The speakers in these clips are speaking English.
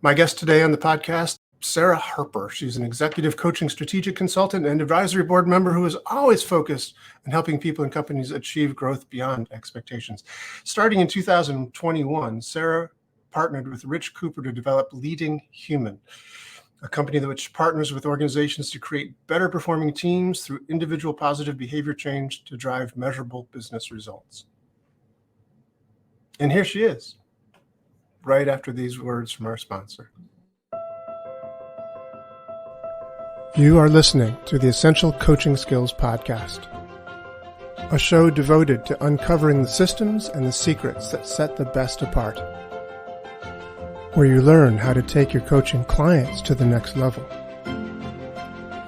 My guest today on the podcast, Sarah Harper. She's an executive coaching strategic consultant and advisory board member who is always focused on helping people and companies achieve growth beyond expectations. Starting in 2021, Sarah partnered with Rich Kuepper to develop Leading Human, a company which partners with organizations to create better performing teams through individual positive behavior change to drive measurable business results. And here she is, right after these words from our sponsor. You are listening to the Essential Coaching Skills Podcast, a show devoted to uncovering the systems and the secrets that set the best apart, where you learn how to take your coaching clients to the next level,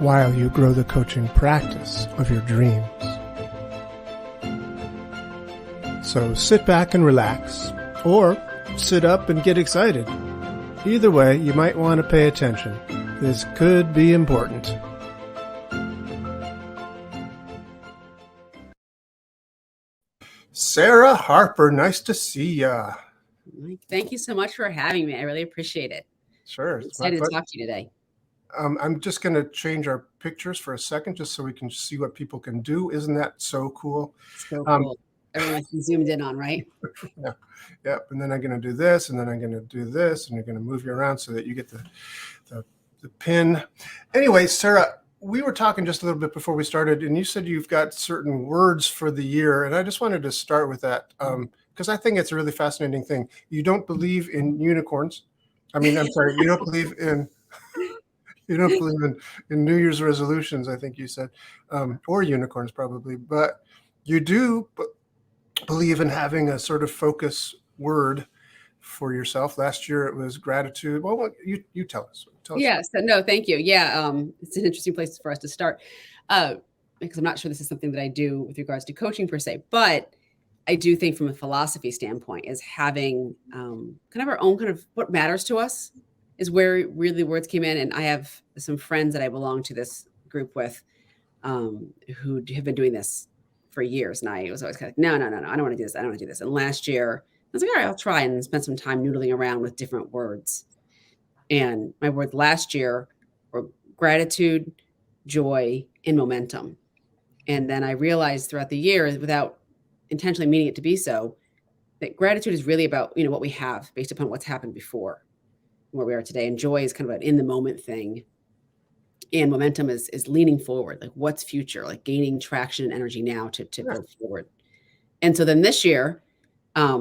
while you grow the coaching practice of your dreams. So sit back and relax, or sit up and get excited. Either way, you might want to pay attention. This could be important. Sarah Harper, nice to see ya. Thank you so much for having me. I really appreciate it. Sure. I'm excited to talk to you today. I'm just going to change our pictures for a second just so we can see what people can do. Isn't that so cool? So cool. Everyone can zoomed in on, right? Yeah. Yep. And then I'm going to do this, and then I'm going to do this, and you're going to move you around so that you get the pin. Anyway, Sarah, we were talking just a little bit before we started, and you said you've got certain words for the year, and I just wanted to start with that because I think it's a really fascinating thing. You don't believe in unicorns. You don't believe in in New Year's resolutions, I think you said, or unicorns probably, but you do believe in having a sort of focus word for yourself. Last year it was gratitude. Well, you tell us. Yes. No, thank you. Yeah. It's an interesting place for us to start because I'm not sure this is something that I do with regards to coaching per se, but I do think from a philosophy standpoint is having kind of our own kind of what matters to us is where really words came in. And I have some friends that I belong to this group with who have been doing this for years. And I was always kind of, no, I don't want to do this. I don't want to do this. And last year I was like, all right, I'll try and spend some time noodling around with different words. And my words last year were gratitude, joy, and momentum. And then I realized throughout the year, without intentionally meaning it to be so, that gratitude is really about, what we have based upon what's happened before, where we are today. And joy is kind of an in the moment thing. And momentum is leaning forward, like what's future, like gaining traction and energy now to go forward. And so then this year, I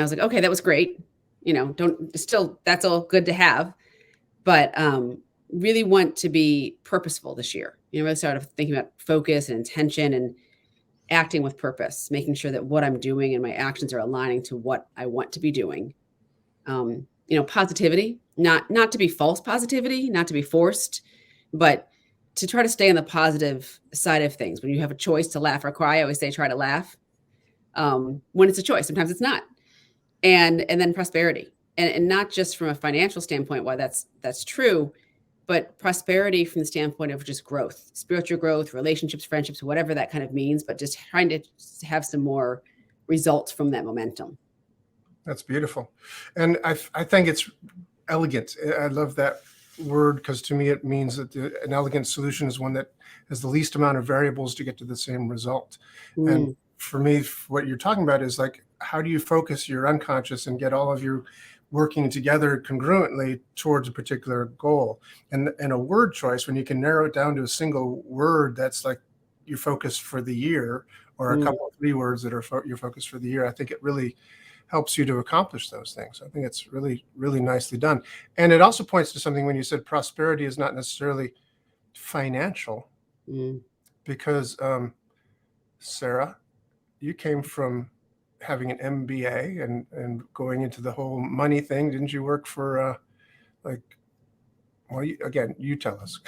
was like, okay, that was great. That's all good to have, but really want to be purposeful this year. Really started thinking about focus and intention and acting with purpose, making sure that what I'm doing and my actions are aligning to what I want to be doing. Positivity, not to be false positivity, not to be forced, but to try to stay on the positive side of things. When you have a choice to laugh or cry, I always say, try to laugh. When it's a choice, sometimes it's not. And then prosperity, and not just from a financial standpoint, why that's true, but prosperity from the standpoint of just growth, spiritual growth, relationships, friendships, whatever that kind of means, but just trying to have some more results from that momentum. That's beautiful. And I think it's elegant. I love that word because to me it means that an elegant solution is one that has the least amount of variables to get to the same result. And for me, what you're talking about is like, how do you focus your unconscious and get all of you working together congruently towards a particular goal? And a word choice, when you can narrow it down to a single word that's like your focus for the year, or a couple of 3 words that are your focus for the year, I think it really helps you to accomplish those things. I think it's really, really nicely done. And it also points to something when you said prosperity is not necessarily financial, because Sarah, you came from having an MBA and going into the whole money thing. Didn't you work for you tell us.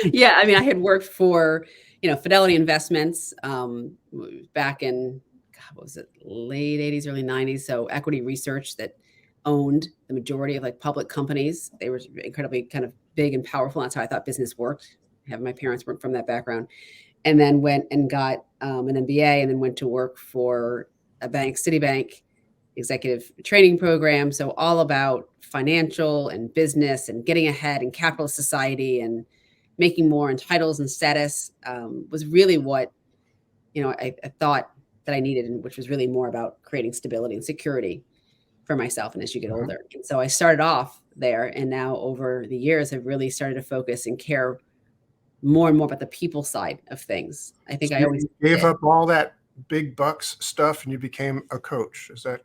Yeah. I had worked for, Fidelity Investments back in, what was it, late 80s, early 90s. So equity research that owned the majority of public companies. They were incredibly kind of big and powerful. That's how I thought business worked. Having my parents work from that background. And then went and got an MBA and then went to work for a bank, Citibank, executive training program. So all about financial and business and getting ahead in capitalist society and making more in titles and status was really what, I thought that I needed, and which was really more about creating stability and security for myself and as you get older. And so I started off there, and now over the years, I've really started to focus and care more and more about the people side of things. I think I always gave up all that big bucks stuff and you became a coach. Is that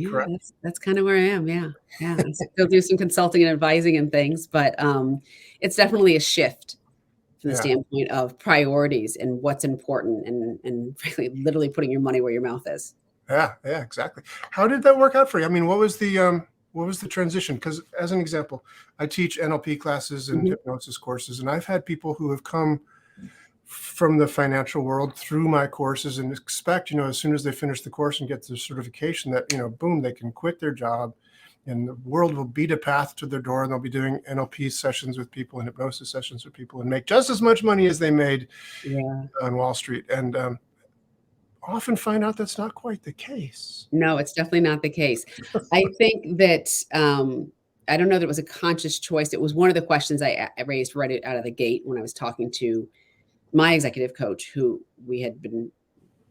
correct? That's kind of where I am. Yeah. I still do some consulting and advising and things, but it's definitely a shift from the standpoint of priorities and what's important, and frankly, literally putting your money where your mouth is. Yeah, exactly. How did that work out for you? I mean, what was the transition? Because as an example, I teach NLP classes and hypnosis courses, and I've had people who have come from the financial world through my courses and expect, as soon as they finish the course and get the certification that, boom, they can quit their job and the world will beat a path to their door, and they'll be doing NLP sessions with people and hypnosis sessions with people and make just as much money as they made on Wall Street. And often find out that's not quite the case. No, it's definitely not the case. I think that I don't know that it was a conscious choice. It was one of the questions I raised right out of the gate when I was talking to my executive coach, who I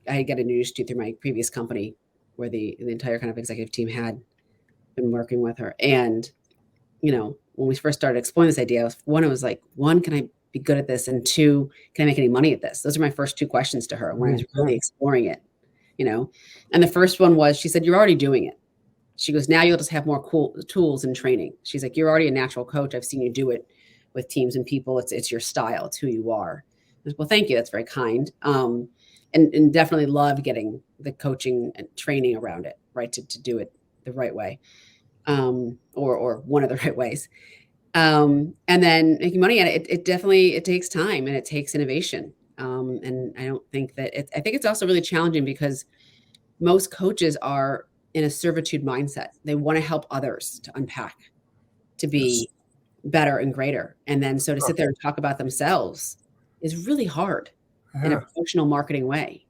had got introduced to through my previous company, where the entire kind of executive team had been working with her. And, when we first started exploring this idea, I was like, one, can I be good at this? And two, can I make any money at this? Those are my first two questions to her when I was really exploring it, And the first one was, she said, you're already doing it. She goes, now you'll just have more cool tools and training. She's like, you're already a natural coach. I've seen you do it with teams and people. It's your style. It's who you are. I said, well, thank you. That's very kind. And definitely love getting the coaching and training around it, right? To do it the right way, or one of the right ways. And then making money at it, it definitely takes time and it takes innovation. And I don't think that I think it's also really challenging because most coaches are in a servitude mindset. They want to help others to unpack, to be better and greater. And then so to sit there and talk about themselves is really hard in a professional marketing way.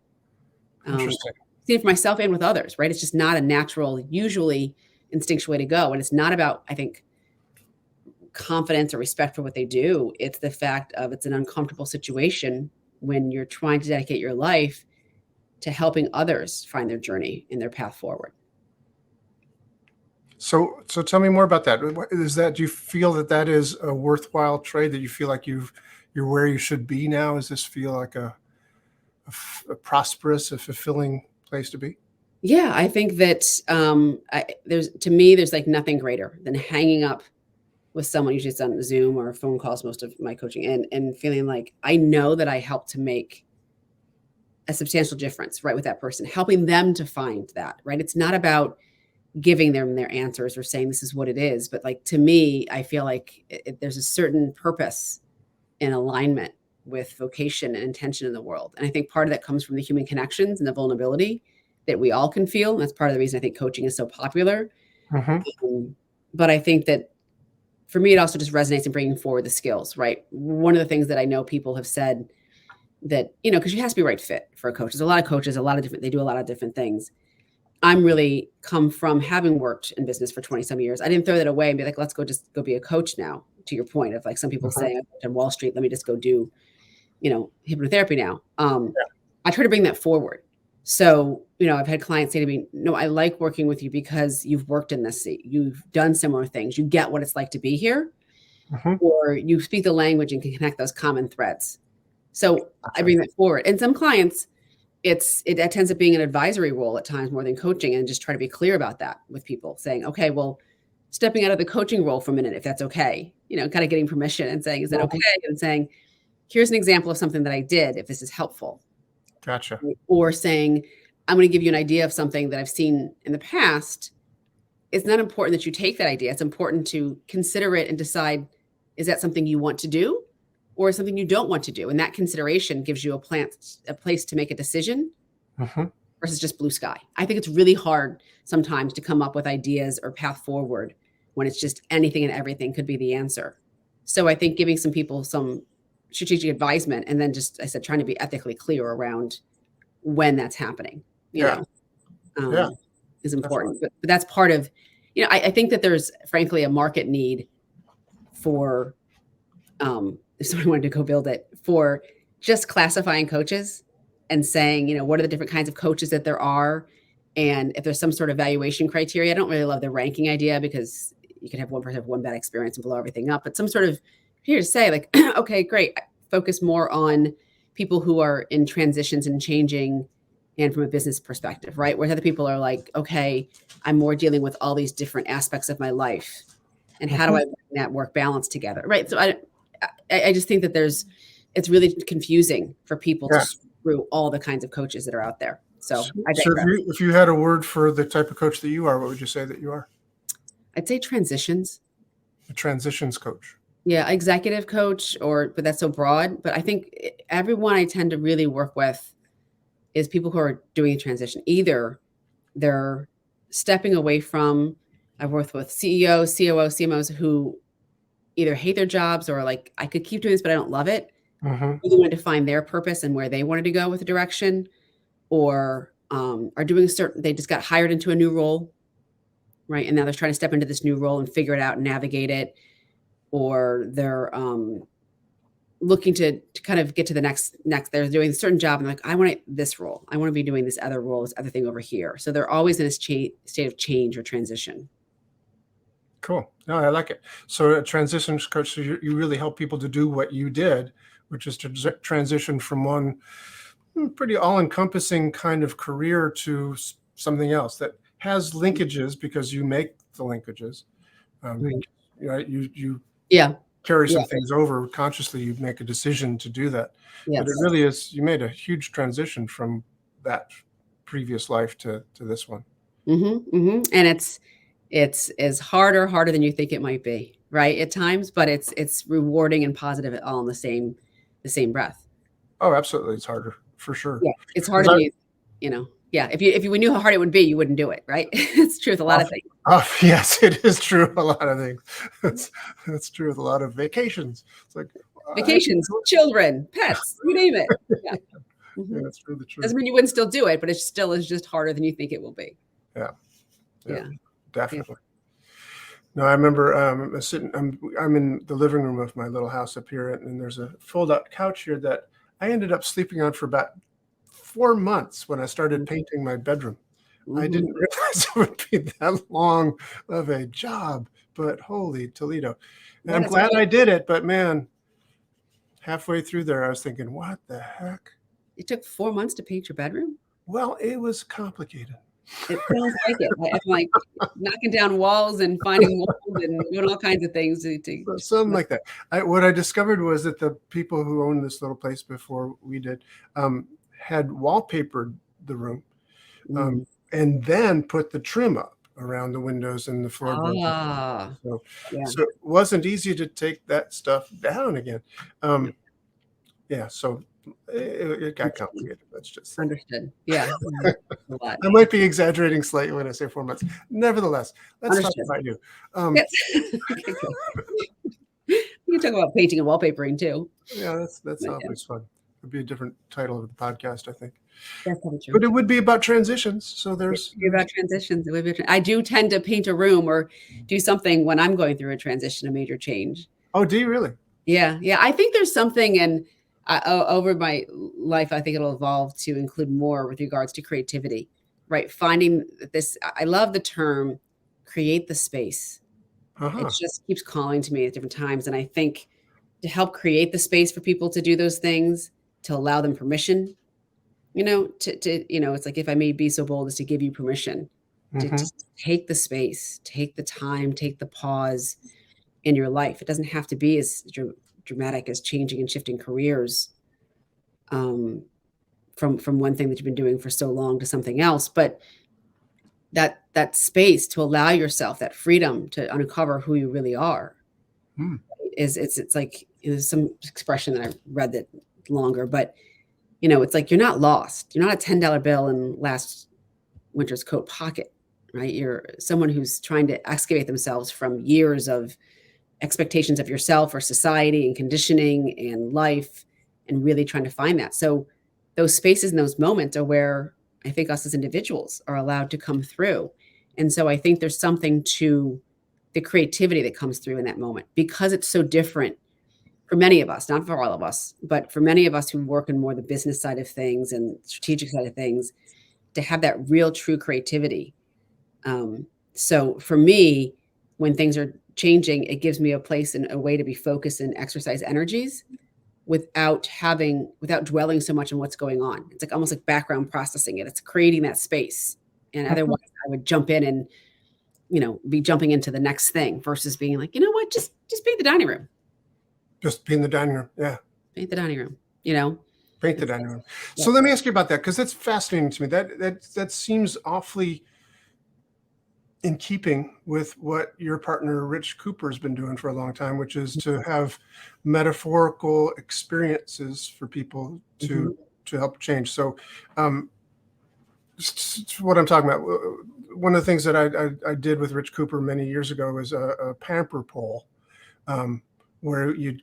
Interesting. See it for myself and with others, right? It's just not a natural, usually instinctual way to go. And it's not about, I think, confidence or respect for what they do. It's the fact of it's an uncomfortable situation when you're trying to dedicate your life to helping others find their journey and their path forward. So tell me more about that. Do you feel that is a worthwhile trade, that you feel like you're where you should be now? Does this feel like a prosperous, a fulfilling place to be? Yeah, I think that there's like nothing greater than hanging up with someone. Usually it's on Zoom or phone calls, most of my coaching, and feeling like I know that I helped to make a substantial difference, right, with that person, helping them to find that, right? It's not about giving them their answers or saying this is what it is, but like, to me, I feel like there's a certain purpose and alignment with vocation and intention in the world. And I think part of that comes from the human connections and the vulnerability that we all can feel. And that's part of the reason I think coaching is so popular. But I think that for me, it also just resonates in bringing forward the skills, right? One of the things that I know people have said that, because you have to be right fit for a coach. There's a lot of coaches, they do a lot of different things. I'm really come from having worked in business for 20 some years. I didn't throw that away and be like, let's go be a coach now, to your point of like some people saying on Wall Street, let me just go do, hypnotherapy now. I try to bring that forward. So, I've had clients say to me, no, I like working with you because you've worked in this seat. You've done similar things. You get what it's like to be here, or you speak the language and can connect those common threads. So I bring that forward. And some clients, it tends up being an advisory role at times more than coaching, and just try to be clear about that with people, saying, okay, well, stepping out of the coaching role for a minute, if that's okay, kind of getting permission and saying, is that okay? And saying, here's an example of something that I did, if this is helpful. Gotcha. Or saying, I'm going to give you an idea of something that I've seen in the past. It's not important that you take that idea. It's important to consider it and decide, is that something you want to do or something you don't want to do? And that consideration gives you a place to make a decision versus just blue sky. I think it's really hard sometimes to come up with ideas or path forward when it's just anything and everything could be the answer. So I think giving some people some strategic advisement, and then just, I said, trying to be ethically clear around when that's happening, is is important. Definitely. But that's part of, I think that there's frankly a market need for, if somebody wanted to go build it, for just classifying coaches and saying, what are the different kinds of coaches that there are? And if there's some sort of valuation criteria. I don't really love the ranking idea, because you can have one person have one bad experience and blow everything up. But some sort of, here to say like, okay, great. Focus more on people who are in transitions and changing, and from a business perspective, right? Where other people are like, okay, I'm more dealing with all these different aspects of my life, and how do I bring that work balance together, right? So I just think that it's really confusing for people to screw all the kinds of coaches that are out there. So if you had a word for the type of coach that you are, what would you say that you are? I'd say transitions. A transitions coach. Yeah, executive coach, but that's so broad. But I think everyone I tend to really work with is people who are doing a transition. Either they're stepping away from, I've worked with CEOs, COOs, CMOs who either hate their jobs or like, I could keep doing this, but I don't love it. Mm-hmm. They wanted to find their purpose and where they wanted to go with the direction, or are doing they just got hired into a new role, right? And now they're trying to step into this new role and figure it out and navigate it. Or they're looking to kind of get to the next, they're doing a certain job and like, I want this role. I want to be doing this other role, this other thing over here. So they're always in a state of change or transition. Cool. No, I like it. So a transitions coach, so you really help people to do what you did, which is to transition from one pretty all-encompassing kind of career to something else that has linkages, because you make the linkages. Right. You carry some things over consciously. You make a decision to do that. Yes. But it really is, you made a huge transition from that previous life to this one. Mm-hmm, mm-hmm. And it's harder than you think it might be, right? At times, but it's rewarding and positive all in the same breath. Oh, absolutely. It's harder for sure. Yeah. It's harder than yeah. If you knew how hard it would be, you wouldn't do it, right? It's true with a lot of things. Yes, it is true with a lot of things. That's true with a lot of vacations. It's like vacations, children, pets, you name it. Yeah. Mm-hmm. Yeah, that's really true. Doesn't mean you wouldn't still do it, but it still is just harder than you think it will be. Yeah. Definitely. No, I remember I'm in the living room of my little house up here, and there's a fold-out couch here that I ended up sleeping on for about 4 months when I started painting my bedroom. Mm-hmm. I didn't realize it would be that long of a job, but holy Toledo. And I'm glad I did it, but man, halfway through there, I was thinking, what the heck? It took 4 months to paint your bedroom? Well, it was complicated. It sounds like it. I'm like knocking down walls and finding mold and doing all kinds of things. Something like that. What I discovered was that the people who owned this little place before we did had wallpapered the room and then put the trim up around the windows and the floorboards. So it wasn't easy to take that stuff down again. So it got complicated. That's just understood. Yeah. I might be exaggerating slightly when I say 4 months. Nevertheless, let's talk about you. You can talk about painting and wallpapering too. Yeah, that's always fun. It'd be a different title of the podcast, I think. That's probably true. But it would be about transitions. So there's about transitions. I do tend to paint a room or do something when I'm going through a transition, a major change. Oh, do you really? Yeah. I think there's something in over my life, I think it'll evolve to include more with regards to creativity, right? Finding this, I love the term create the space. It just keeps calling to me at different times. And I think to help create the space for people to do those things, to allow them permission, it's like, if I may be so bold as to give you permission to take the space, take the time, take the pause in your life. It doesn't have to be as dramatic as changing and shifting careers from one thing that you've been doing for so long to something else, but that space to allow yourself that freedom to uncover who you really are it's like, there's some expression that I read that longer, but it's like, you're not lost. You're not a $10 bill in last winter's coat pocket, right? You're someone who's trying to excavate themselves from years of expectations of yourself or society and conditioning and life, and really trying to find that. So those spaces and those moments are where I think us as individuals are allowed to come through. And so I think there's something to the creativity that comes through in that moment because it's so different for many of us, not for all of us, but for many of us who work in more the business side of things and strategic side of things, to have that real, true creativity. So for me, when things are changing, it gives me a place and a way to be focused and exercise energies without dwelling so much on what's going on. It's like almost like background processing it. It's creating that space. And otherwise I would jump in and, be jumping into the next thing versus being like, you know what, just paint the dining room. Just be in the dining room. Yeah. Paint the dining room, Paint the dining room. So let me ask you about that, because that's fascinating to me. That seems awfully in keeping with what your partner, Rich Kuepper, has been doing for a long time, which is to have metaphorical experiences for people to help change. So what I'm talking about, one of the things that I did with Rich Kuepper many years ago was a pamper pole, where you'd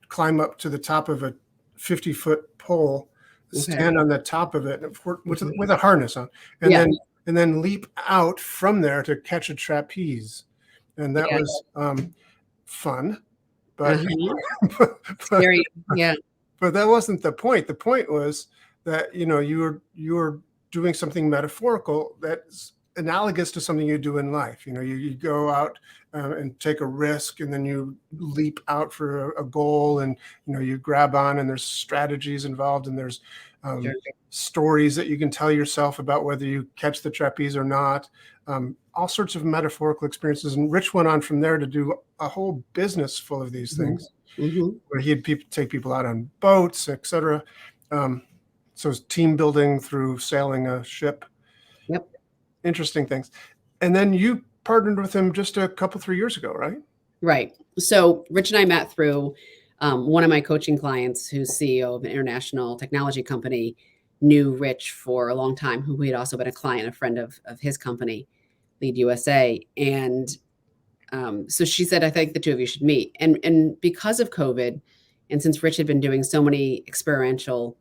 climb up to the top of a 50-foot pole, stand on the top of it with a harness on, and then leap out from there to catch a trapeze. And that was fun, but, Scary. But that wasn't the point. The point was that, you were doing something metaphorical that's analogous to something you do in life. You go out and take a risk, and then you leap out for a goal, and you grab on, and there's strategies involved, and there's stories that you can tell yourself about whether you catch the trapeze or not. All sorts of metaphorical experiences. And Rich went on from there to do a whole business full of these things, where he'd take people out on boats, etc. So it's team building through sailing a ship. Yep. Interesting things. And then you partnered with him just a couple, 3 years ago, right? Right. So Rich and I met through one of my coaching clients, who's CEO of an international technology company, knew Rich for a long time, who had also been a client, a friend of his company, Lead USA. And so she said, I think the two of you should meet. And because of COVID, and since Rich had been doing so many experiential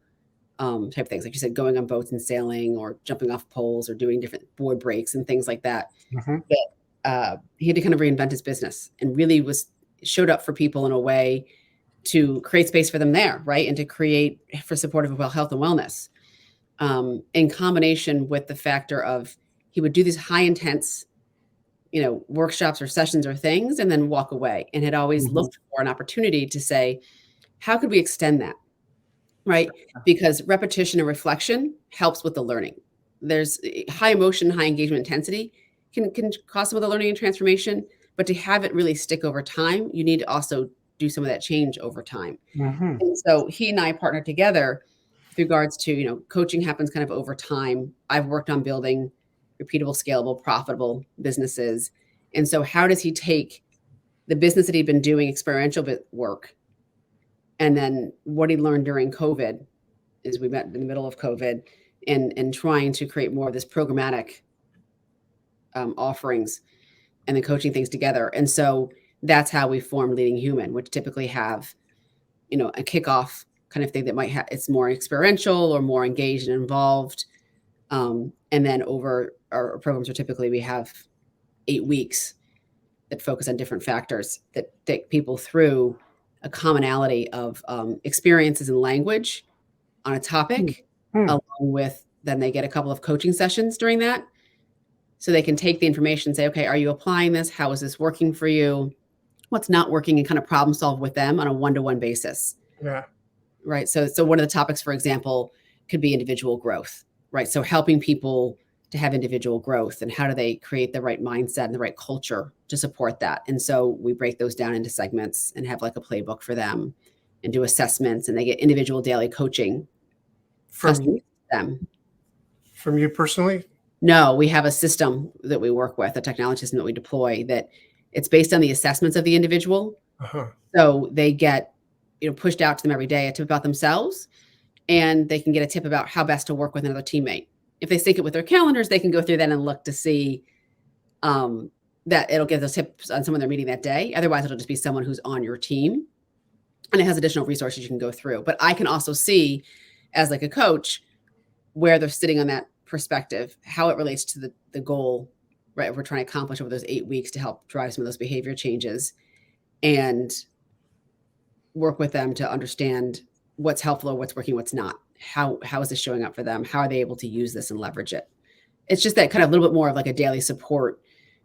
type things, like you said, going on boats and sailing, or jumping off poles, or doing different board breaks and things like that, that he had to kind of reinvent his business, and really showed up for people in a way to create space for them there, right? And to create for supportive of health and wellness, in combination with the factor of he would do these high intense, workshops or sessions or things, and then walk away, and had always looked for an opportunity to say, how could we extend that? Right? Because repetition and reflection helps with the learning. There's high emotion, high engagement intensity can cause some of the learning and transformation, but to have it really stick over time, you need to also do some of that change over time. And so he and I partnered together with regards to, coaching happens kind of over time. I've worked on building repeatable, scalable, profitable businesses. And so how does he take the business that he'd been doing experiential work, and then what he learned during COVID, is we met in the middle of COVID, and trying to create more of this programmatic offerings, and then coaching things together. And so that's how we formed Leading Human, which typically have, a kickoff kind of thing that might have, it's more experiential or more engaged and involved. And then over our programs are typically, we have 8 weeks that focus on different factors that take people through a commonality of experiences and language on a topic, along with, then they get a couple of coaching sessions during that. So they can take the information and say, okay, are you applying this? How is this working for you? What's not working? And kind of problem solve with them on a one-to-one basis. Yeah. Right. So one of the topics, for example, could be individual growth, right? So helping people to have individual growth, and how do they create the right mindset and the right culture to support that. And so we break those down into segments and have like a playbook for them, and do assessments, and they get individual daily coaching from them. From you personally? No, we have a system that we work with, a technology system that we deploy, that it's based on the assessments of the individual. So they get, pushed out to them every day, a tip about themselves, and they can get a tip about how best to work with another teammate. If they sync it with their calendars, they can go through that and look to see that it'll give those tips on someone they're meeting that day. Otherwise, it'll just be someone who's on your team, and it has additional resources you can go through. But I can also see, as like a coach, where they're sitting on that perspective, how it relates to the goal, right? We're trying to accomplish over those 8 weeks to help drive some of those behavior changes, and work with them to understand what's helpful or what's working, what's not. How is this showing up for them? How are they able to use this and leverage it? It's just that kind of a little bit more of like a daily support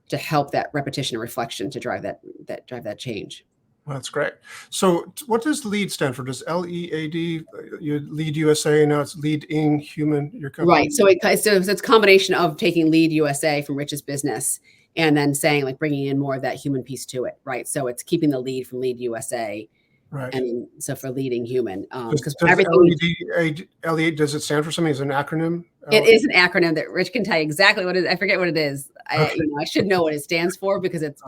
to help that repetition and reflection to drive that change. Well, that's great. So what does LEAD stand for? Does LEAD, you Lead USA, now it's Leading Human, your company? Right. So it's a combination of taking Lead USA from Rich's business and then saying, like, bringing in more of that human piece to it. Right. So it's keeping the lead from Lead USA. Right. And so for Leading Human, because everything LEAD, does it stand for something? Is it an acronym? It is an acronym that Rich can tell you exactly what it is. I forget what it is. Okay. I should know what it stands for because it's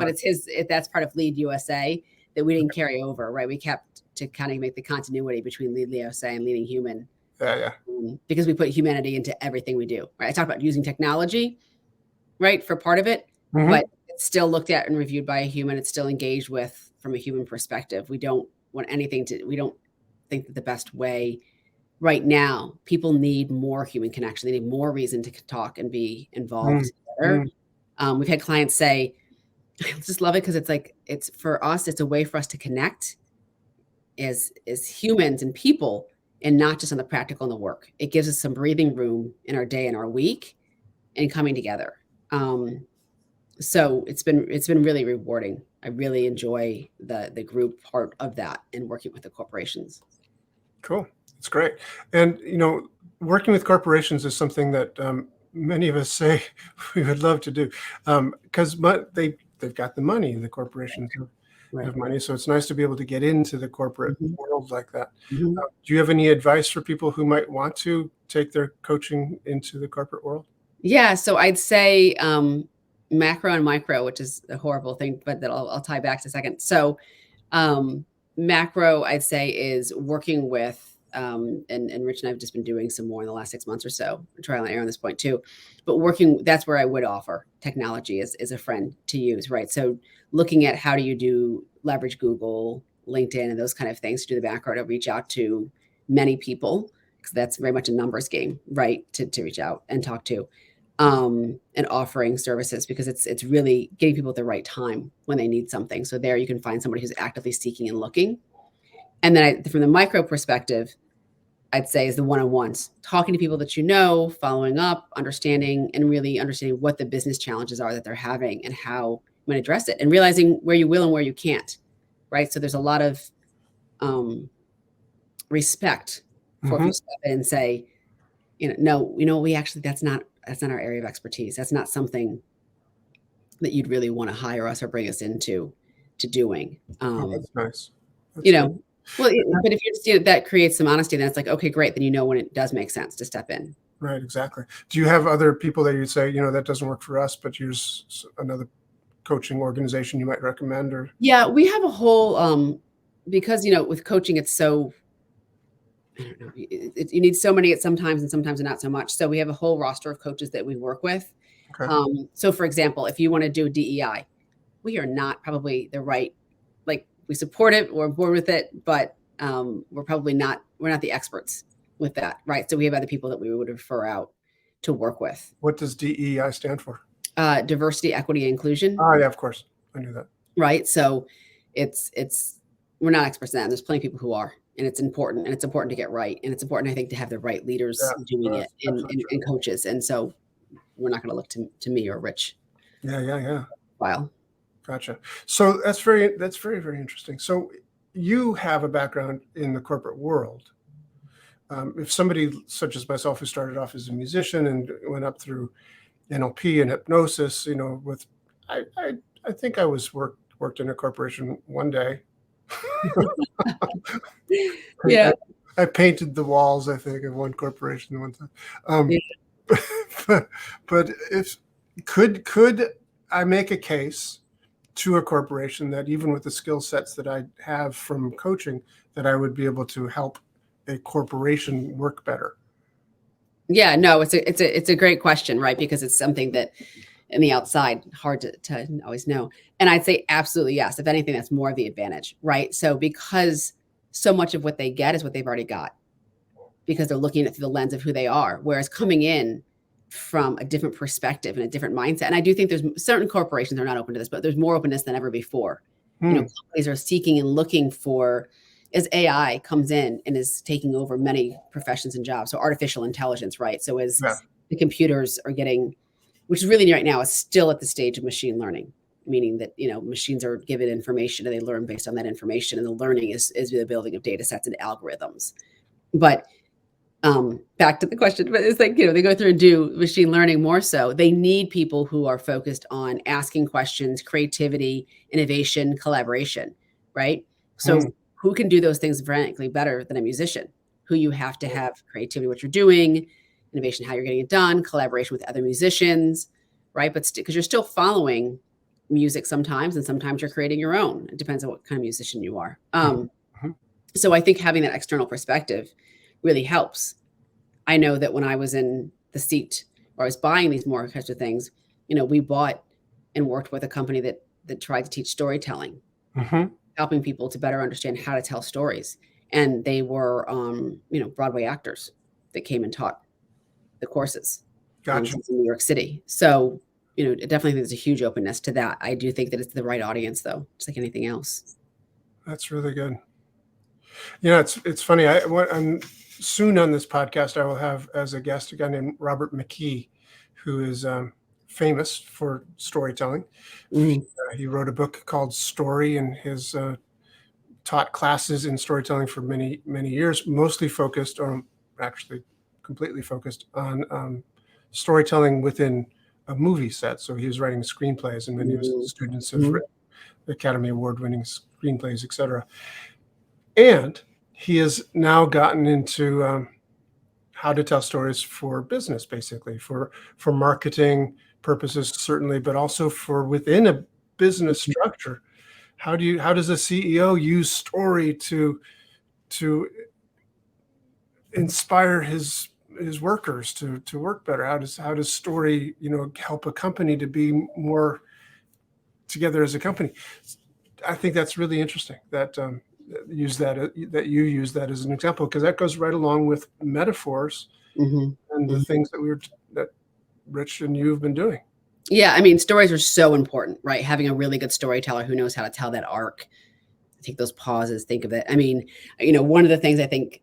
that's part of Lead USA that we didn't carry over, right? We kept to kind of make the continuity between Lead USA and Leading Human. Yeah. Because we put humanity into everything we do, right? I talked about using technology, right, for part of it, but it's still looked at and reviewed by a human. It's still engaged with from a human perspective. We don't think that the best way right now, people need more human connection. They need more reason to talk and be involved together. We've had clients say, I just love it because it's for us, it's a way for us to connect as humans and people, and not just on the practical and the work. It gives us some breathing room in our day and our week and coming together. So it's been really rewarding. I really enjoy the group part of that and working with the corporations. Cool. That's great. And, working with corporations is something that many of us say we would love to do because they've got the money. The corporations have money. So it's nice to be able to get into the corporate world like that. Do you have any advice for people who might want to take their coaching into the corporate world? Yeah. So I'd say macro and micro, which is a horrible thing, but that I'll tie back to a second. So macro, I'd say, is working with, and Rich and I have just been doing some more in the last 6 months or so, trial and error on this point too, but that's where I would offer technology as a friend to use, right? So looking at how do you leverage Google, LinkedIn, and those kind of things to do the macro to reach out to many people, because that's very much a numbers game, right? To reach out and talk to. And offering services, because it's really getting people at the right time when they need something. So there you can find somebody who's actively seeking and looking. And then from the micro perspective, I'd say is the one-on-ones, talking to people that following up, understanding what the business challenges are that they're having and how you might address it, and realizing where you will and where you can't, right? So there's a lot of respect for if you step in and say, no, that's not our area of expertise. That's not something that you'd really want to hire us or bring us into doing. That's nice. But if you're that creates some honesty, then it's like, okay, great. Then when it does make sense to step in. Right, exactly. Do you have other people that you'd say, that doesn't work for us, but here's another coaching organization you might recommend? Or yeah, we have a whole because with coaching, it's so, I don't know, you need so many at sometimes and sometimes not so much. So we have a whole roster of coaches that we work with. Okay. So for example, if you want to do DEI, we are not probably the right, we support it, we're on board with it, but we're not the experts with that, right? So we have other people that we would refer out to work with. What does DEI stand for? Diversity, equity, and inclusion. Oh yeah, of course. I knew that. Right. So we're not experts in that. There's plenty of people who are. And it's important to get right. And it's important, I think, to have the right leaders doing it and coaches. And so we're not going to look to me or Rich. Yeah. Wow. Gotcha. So that's very, very interesting. So you have a background in the corporate world. If somebody such as myself, who started off as a musician and went up through NLP and hypnosis, I think I worked in a corporation one day. Yeah. I painted the walls, I think, of one corporation one time. But if could I make a case to a corporation that even with the skill sets that I have from coaching, that I would be able to help a corporation work better? Yeah, no, it's a great question, right? Because it's something that in the outside, hard to always know. And I'd say absolutely yes. If anything, that's more of the advantage, right? So because so much of what they get is what they've already got. because they're looking at it through the lens of who they are. Whereas coming in from a different perspective and a different mindset. And I do think there's certain corporations are not open to this, but there's more openness than ever before. Companies are seeking and looking for, as AI comes in and is taking over many professions and jobs. So artificial intelligence, right? So as the computers are getting, which is really right now is still at the stage of machine learning, meaning that, machines are given information and they learn based on that information. And the learning is the building of data sets and algorithms. But back to the question, but it's like, they go through and do machine learning more so. They need people who are focused on asking questions, creativity, innovation, collaboration, right? So who can do those things frankly better than a musician? Who you have to have creativity, what you're doing, innovation, how you're getting it done, collaboration with other musicians, right? But because you're still following music sometimes, and sometimes you're creating your own. It depends on what kind of musician you are. So I think having that external perspective really helps. I know that when I was in the seat or I was buying these more kinds of things, we bought and worked with a company that tried to teach storytelling, helping people to better understand how to tell stories. And they were, Broadway actors that came and taught the courses in New York City. So, definitely think there's a huge openness to that. I do think that it's the right audience, though, just like anything else. That's really good. It's funny. I'm soon on this podcast, I will have as a guest a guy named Robert McKee, who is famous for storytelling. He wrote a book called Story and has taught classes in storytelling for many, many years, mostly focused on, actually completely focused on storytelling within a movie set. So he was writing screenplays, and many of his students have written Academy Award-winning screenplays, etc. And he has now gotten into how to tell stories for business, basically for marketing purposes, certainly, but also for within a business structure. How does a CEO use story to inspire his workers to work better? How does story help a company to be more together as a company? I think that's really interesting that you use that as an example, because that goes right along with metaphors and the things that Rich and you have been doing. Yeah, I mean, stories are so important, right? Having a really good storyteller who knows how to tell that arc, take those pauses, think of it. I mean, one of the things I think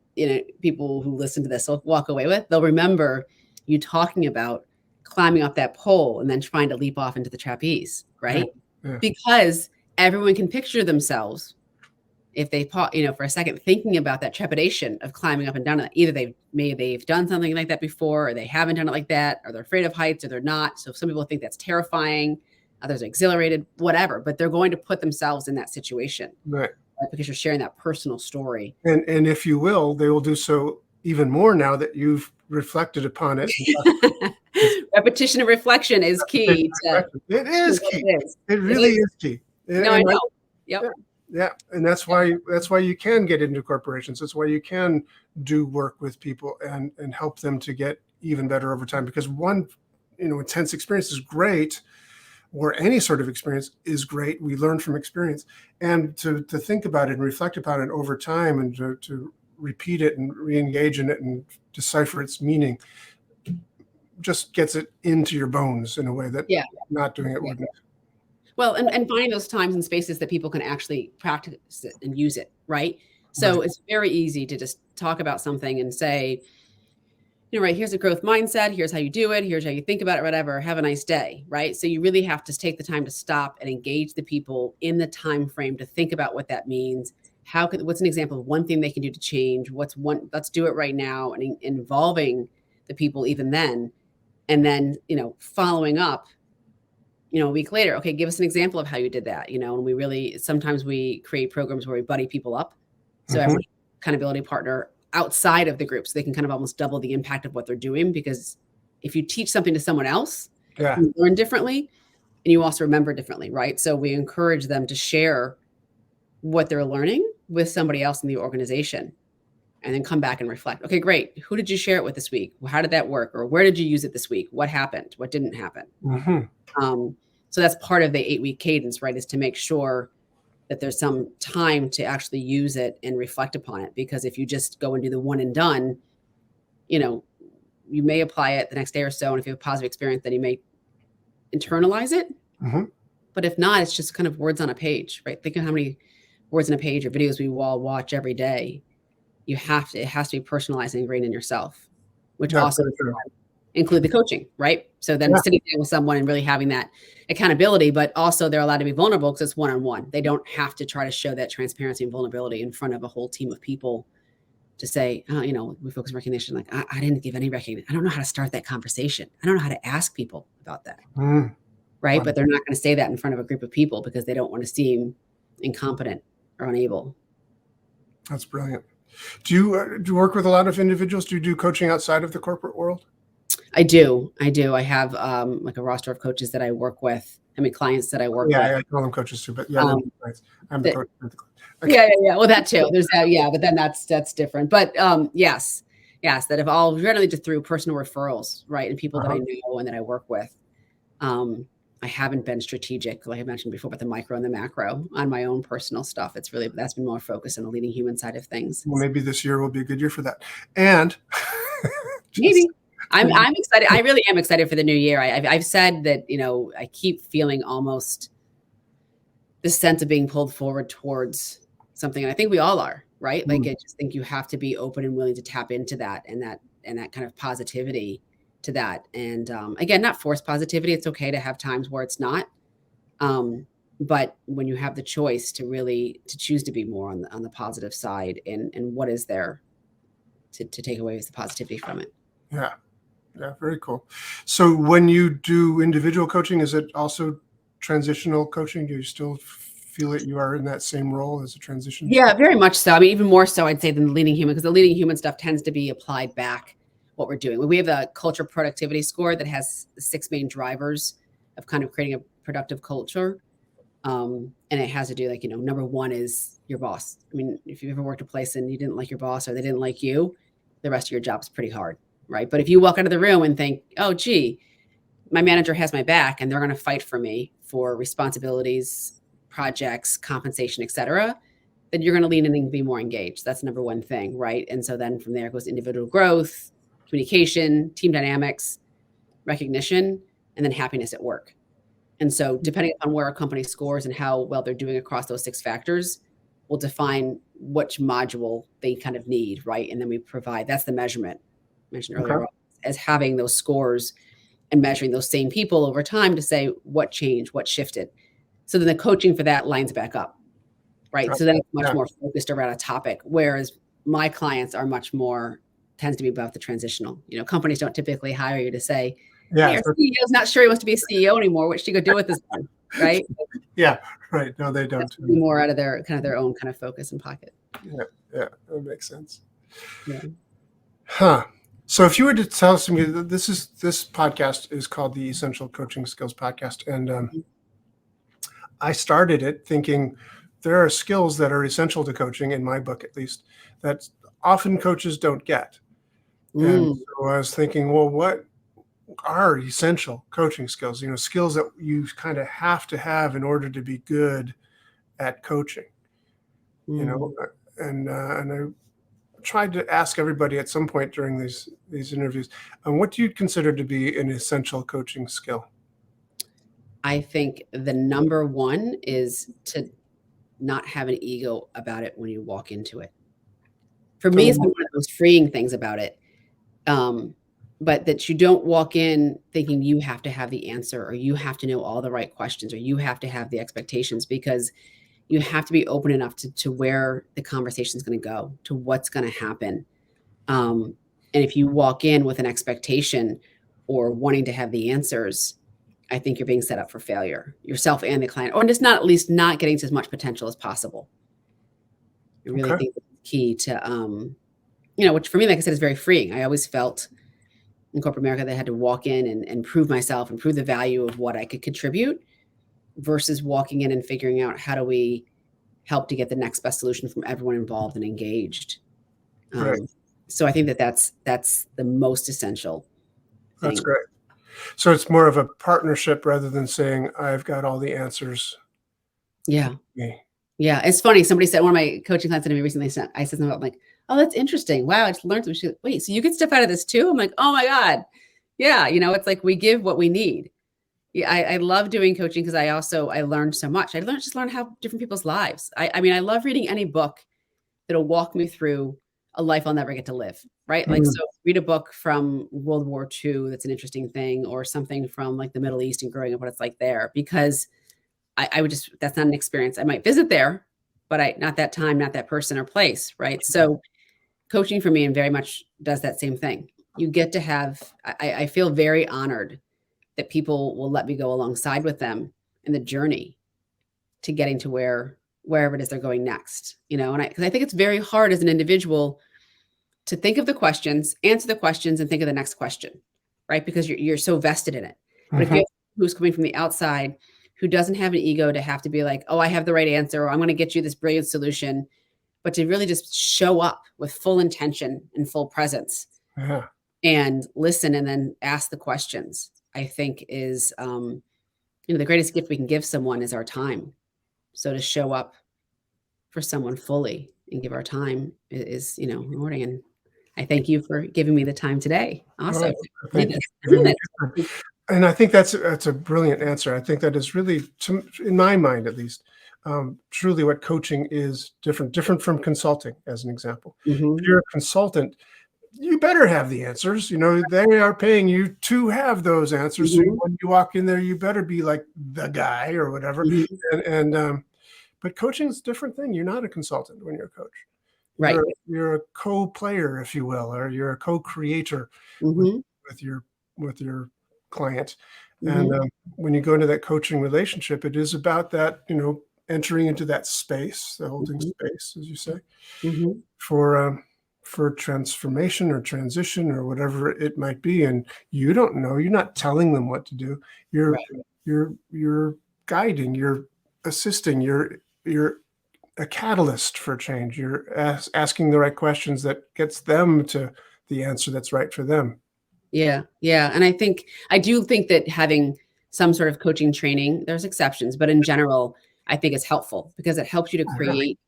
people who listen to this will walk away with, they'll remember you talking about climbing up that pole and then trying to leap off into the trapeze, right? Yeah. Because everyone can picture themselves, if they for a second, thinking about that trepidation of climbing up and down. Either they've done something like that before, or they haven't done it like that, or they're afraid of heights, or they're not. So some people think that's terrifying, others are exhilarated, whatever. But they're going to put themselves in that situation, right? Because you're sharing that personal story. And if you will, they will do so even more now that you've reflected upon it. Repetition and reflection is key. It is key. It really is key. No, I know. Yep. Yeah, and that's why you can get into corporations. That's why you can do work with people and help them to get even better over time. Because one, intense experience is great, or any sort of experience is great. We learn from experience, and to think about it and reflect upon it over time, and to repeat it and re-engage in it and decipher its meaning, just gets it into your bones in a way that not doing it wouldn't. Well, and finding those times and spaces that people can actually practice it and use it, right? So it's very easy to just talk about something and say, right, here's a growth mindset, here's how you do it, here's how you think about it, whatever, have a nice day, right? So you really have to take the time to stop and engage the people in the time frame to think about what that means. What's an example of one thing they can do to change? Let's do it right now, and involving the people even then, and then, following up, a week later, okay, give us an example of how you did that, and sometimes we create programs where we buddy people up. So every accountability partner outside of the group, so they can kind of almost double the impact of what they're doing. Because if you teach something to someone else, you learn differently and you also remember differently, right? So we encourage them to share what they're learning with somebody else in the organization, and then come back and reflect. Okay, great. Who did you share it with this week? How did that work? Or where did you use it this week? What happened? What didn't happen? So that's part of the 8-week cadence, right? Is to make sure that there's some time to actually use it and reflect upon it. Because if you just go and do the one and done, you know, you may apply it the next day or so. And if you have a positive experience, then you may internalize it. Mhm. But if not, it's just kind of words on a page, right? Think of how many words on a page or videos we all watch every day. It has to be personalized and ingrained in yourself, which That's also very true. include the coaching, right? So then Yeah. sitting there with someone and really having that accountability, but also they're allowed to be vulnerable because it's one-on-one. They don't have to try to show that transparency and vulnerability in front of a whole team of people to say, oh, we focus on recognition. Like I didn't give any recognition. I don't know how to start that conversation. I don't know how to ask people about that. Mm. Right. Wow. But they're not going to say that in front of a group of people because they don't want to seem incompetent or unable. That's brilliant. Do you work with a lot of individuals? Do you do coaching outside of the corporate world? I do. I have like a roster of coaches that I work with. I mean, clients that I work with. Yeah, I call them coaches too, but yeah, I'm the coach. Okay. Yeah. Well, that too. There's that. Yeah, but then that's different. But yes, that have all generally just through personal referrals, right, and people that I know and that I work with. I haven't been strategic, like I mentioned before, but the micro and the macro on my own personal stuff. That's been more focused on the leading human side of things. Well, maybe this year will be a good year for that. And maybe I'm excited. I really am excited for the new year. I've said that, I keep feeling almost this sense of being pulled forward towards something. And I think we all are, right? Like, I just think you have to be open and willing to tap into that and that kind of positivity to that. And again, not forced positivity. It's okay to have times where it's not. But when you have the choice to choose to be more on the positive side and what is there to take away is the positivity from it. Yeah. Very cool. So when you do individual coaching, is it also transitional coaching? Do you still feel that you are in that same role as a transition? Yeah, very much so. I mean, even more so, I'd say, than the leading human, because the leading human stuff tends to be applied back what we're doing. We have a culture productivity score that has 6 main drivers of kind of creating a productive culture. And it has to do like, number 1 is your boss. I mean, if you've ever worked a place and you didn't like your boss or they didn't like you, the rest of your job is pretty hard, right? But if you walk out of the room and think, oh, gee, my manager has my back and they're going to fight for me for responsibilities, projects, compensation, et cetera, then you're going to lean in and be more engaged. That's number 1 thing, right? And so then from there goes individual growth, communication, team dynamics, recognition, and then happiness at work. And so depending on where a company scores and how well they're doing across those 6 factors will define which module they kind of need, right? And then we provide, that's the measurement I mentioned earlier, as having those scores and measuring those same people over time to say what changed, what shifted. So then the coaching for that lines back up, right? So then it's much more focused around a topic, whereas my clients are much more, tends to be about the transitional. Companies don't typically hire you to say, hey, our CEO's not sure he wants to be a CEO anymore. What should you go do with this one? Right? Yeah, right. No, they don't. More out of their own kind of focus and pocket. Yeah, that makes sense. Yeah. Huh. So if you were to tell somebody that this podcast is called the Essential Coaching Skills Podcast, and I started it thinking there are skills that are essential to coaching, in my book at least, that often coaches don't get. And so I was thinking, well, what are essential coaching skills? Skills that you kind of have to have in order to be good at coaching. And I tried to ask everybody at some point during these interviews, what do you consider to be an essential coaching skill? I think the number 1 is to not have an ego about it when you walk into it. For me, it's one of the most freeing things about it. But that you don't walk in thinking you have to have the answer or you have to know all the right questions or you have to have the expectations, because you have to be open enough to where the conversation is going to go, to what's going to happen. And if you walk in with an expectation or wanting to have the answers, I think you're being set up for failure, yourself and the client, or just not, at least not getting to as much potential as possible. I really think it's key to, which for me, like I said, is very freeing. I always felt in corporate America that I had to walk in and prove myself and prove the value of what I could contribute versus walking in and figuring out how do we help to get the next best solution from everyone involved and engaged. So I think that's the most essential thing. That's great. So it's more of a partnership rather than saying, I've got all the answers. Yeah. Yeah. It's funny. Somebody said, one of my coaching clients to me recently, I said something about like, Oh, that's interesting. Wow, I just learned some shit. Wait, so you get stuff out of this too? I'm like, oh my God. Yeah, it's like we give what we need. Yeah, I love doing coaching because I learned so much. I learned how different people's lives. I mean, I love reading any book that'll walk me through a life I'll never get to live, right? Like, Mm, so read a book from World War II that's an interesting thing, or something from like the Middle East and growing up what it's like there, because I would just, that's not an experience. I might visit there, but not that time, not that person or place, right? So coaching for me and very much does that same thing. You get to have, I feel very honored that people will let me go alongside with them in the journey to getting to wherever it is they're going next, and because I think it's very hard as an individual to think of the questions, answer the questions, and think of the next question, right? Because you're so vested in it. But if you mhm. have who's coming from the outside, who doesn't have an ego to have to be like, oh, I have the right answer, or I'm going to get you this brilliant solution, but to really just show up with full intention and full presence Yeah. and listen and then ask the questions, I think is, the greatest gift we can give someone is our time. So to show up for someone fully and give our time is rewarding. And I thank you for giving me the time today. Well, Awesome. thank you Minutes, for giving me your minutes. time. And I think that's a brilliant answer. I think that is really, in my mind at least, truly what coaching is different from consulting, as an example. If Mhm, you're a consultant, you better have the answers. They are paying you to have those answers. So mhm, when you walk in there, you better be like the guy or whatever. mhm. But coaching is a different thing. You're not a consultant when you're a coach. Right. You're a co-player, if you will, or you're a co-creator with Mhm, with your with your client. And mhm, when you go into that coaching relationship, it is about that, entering into that space, the holding mhm, space, as you say, mhm. for transformation or transition or whatever it might be. And you don't know, you're not telling them what to do. You're Right. you're guiding, you're assisting, you're a catalyst for change. You're asking the right questions that gets them to the answer that's right for them. Yeah, yeah, and I do think that having some sort of coaching training, there's exceptions, but in general, I think it's helpful because it helps you to Yeah. create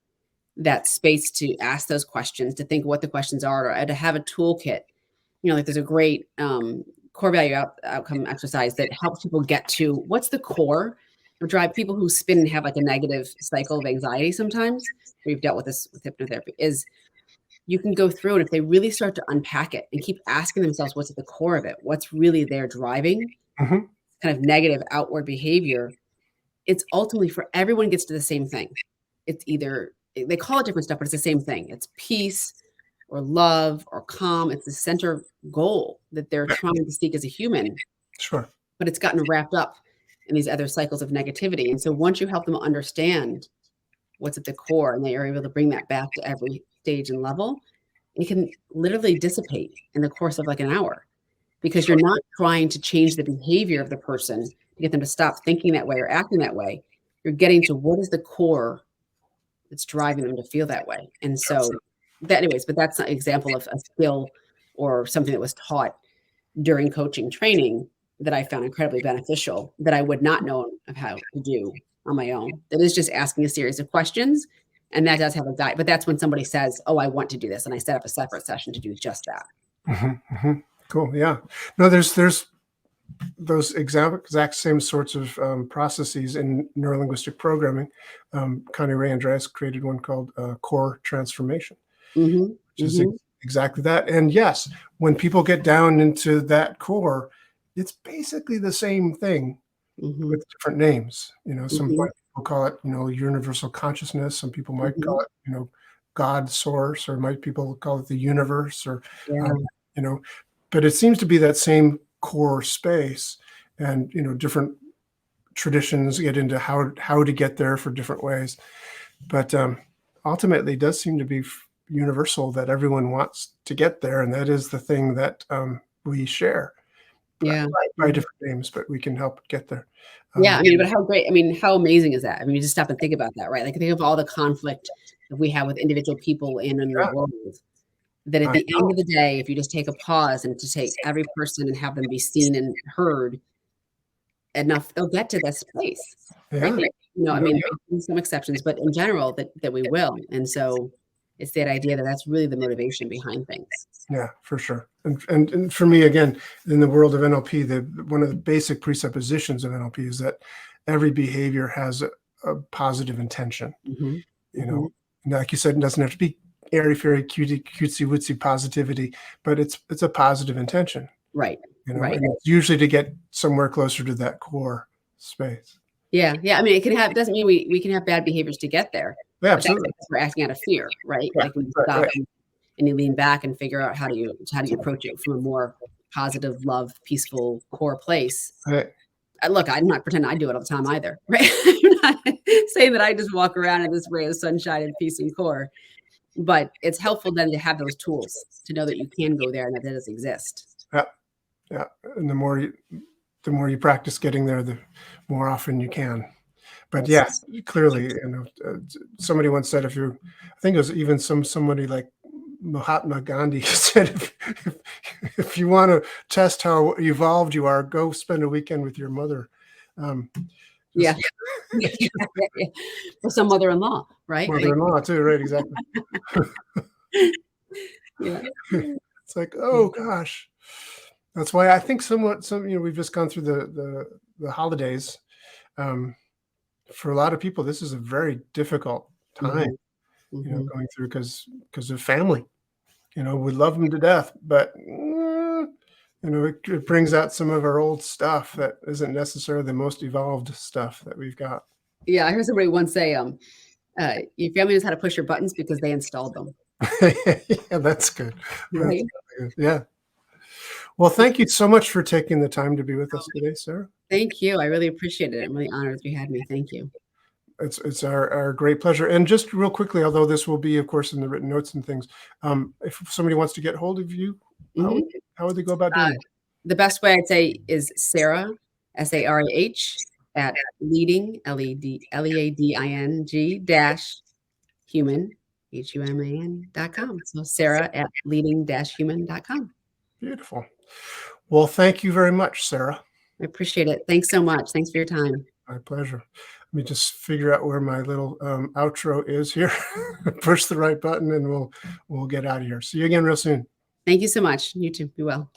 that space to ask those questions, to think what the questions are, or to have a toolkit. Like there's a great core value outcome exercise that helps people get to what's the core or drive people who spin and have like a negative cycle of anxiety sometimes. We've dealt with this with hypnotherapy is you can go through and if they really start to unpack it and keep asking themselves what's at the core of it, what's really there driving Mhm. kind of negative outward behavior, it's ultimately for everyone gets to the same thing. It's either they call it different stuff, but it's the same thing. It's peace or love or calm. It's the center goal that they're Yeah, trying to seek as a human, sure. but it's gotten wrapped up in these other cycles of negativity. And so once you help them understand what's at the core and they are able to bring that back to every stage and level, it can literally dissipate in the course of like an hour because you're Sure. not trying to change the behavior of the person to get them to stop thinking that way or acting that way. You're getting to what is the core that's driving them to feel that way. And so Absolutely. that anyways, but that's an example of a skill or something that was taught during coaching training that I found incredibly beneficial that I would not know of how to do on my own. That is just asking a series of questions. And that does have a guide, but that's when somebody says, oh, I want to do this. And I set up a separate session to do just that. Mhm, mhm. Cool. Yeah. No, there's those exact same sorts of processes in neurolinguistic programming. Connie Ray Andreas created one called core transformation, Mhm, which is mhm, exactly that. And yes, when people get down into that core, it's basically the same thing mhm, with different names. Some mhm, people call it, universal consciousness. Some people might call mhm. it, God source, or might people call it the universe, or Yeah, um, you know, but it seems to be that same core space, and different traditions get into how to get there for different ways. But ultimately, it does seem to be universal that everyone wants to get there, and that is the thing that we share by, yeah, by yeah. different names, but we can help get there. Yeah, Um, I mean, but how great, I mean, how amazing is that? I mean, you just stop and think about that, right? Like think of all the conflict that we have with individual people and in the yeah, world. That at I the end know. of the day, if you just take a pause and to take every person and have them be seen and heard enough, they'll get to this place, right? Yeah, I no, mean, there may be some exceptions, but in general, that we will. And so, it's that idea that that's really the motivation behind things. Yeah, for sure. And for me, again, in the world of NLP, one of the basic presuppositions of NLP is that every behavior has a positive intention. Mm-hmm. You know, like you said, it doesn't have to be airy-fairy, cutesy wootsy positivity, but it's a positive intention. Right. You know, Right. and it's usually to get somewhere closer to that core space. Yeah. Yeah. I mean, it doesn't mean we can have bad behaviors to get there. Yeah, absolutely. We're acting out of fear, right? Right, Like when you right, stop right. and you lean back and figure out how do you approach it from a more positive, love, peaceful core place. Right. Look, I'm not pretending I do it all the time either, right? I'm not saying that I just walk around in this ray of sunshine and peace and core, but it's helpful then to have those tools to know that you can go there and that it does exist. Yeah. And the more you practice getting there, the more often you can. But yeah, clearly, you know, somebody once said, I think it was even somebody like Mahatma Gandhi said, if you want to test how evolved you are, go spend a weekend with your mother. Yeah. For some mother-in-law, right? Mother-in-law too, right? Exactly. Yeah. It's like, oh gosh. That's why I think we've just gone through the holidays. For a lot of people, this is a very difficult time, you know, going through because of family. You know, we love them to death, but you know, it brings out some of our old stuff that isn't necessarily the most evolved stuff that we've got. Yeah, I heard somebody once say, your family knows how to push your buttons because they installed them. Yeah, that's good. Right? That's good. Yeah. Well, thank you so much for taking the time to be with us today, Sarah. Thank you. I really appreciate it. I'm really honored that you had me. Thank you. It's our great pleasure. And just real quickly, although this will be, of course, in the written notes and things, if somebody wants to get hold of you, how would they go about doing it? The best way I'd say is Sarah, Sarah, at leading, LEADING human, HUMAN.com. So Sarah at leading-human.com. Beautiful. Well, thank you very much, Sarah. I appreciate it. Thanks so much. Thanks for your time. My pleasure. Let me just figure out where my little outro is here. Push the right button and we'll get out of here. See you again real soon. Thank you so much. You too. Be well.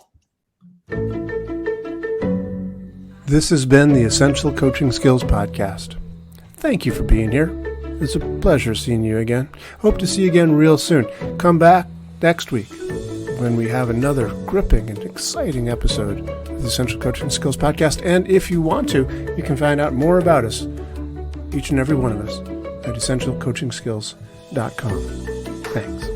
This has been the Essential Coaching Skills Podcast. Thank you for being here. It's a pleasure seeing you again. Hope to see you again real soon. Come back next week when we have another gripping and exciting episode of the Essential Coaching Skills Podcast. And if you want to, you can find out more about us, each and every one of us, at essentialcoachingskills.com. Thanks.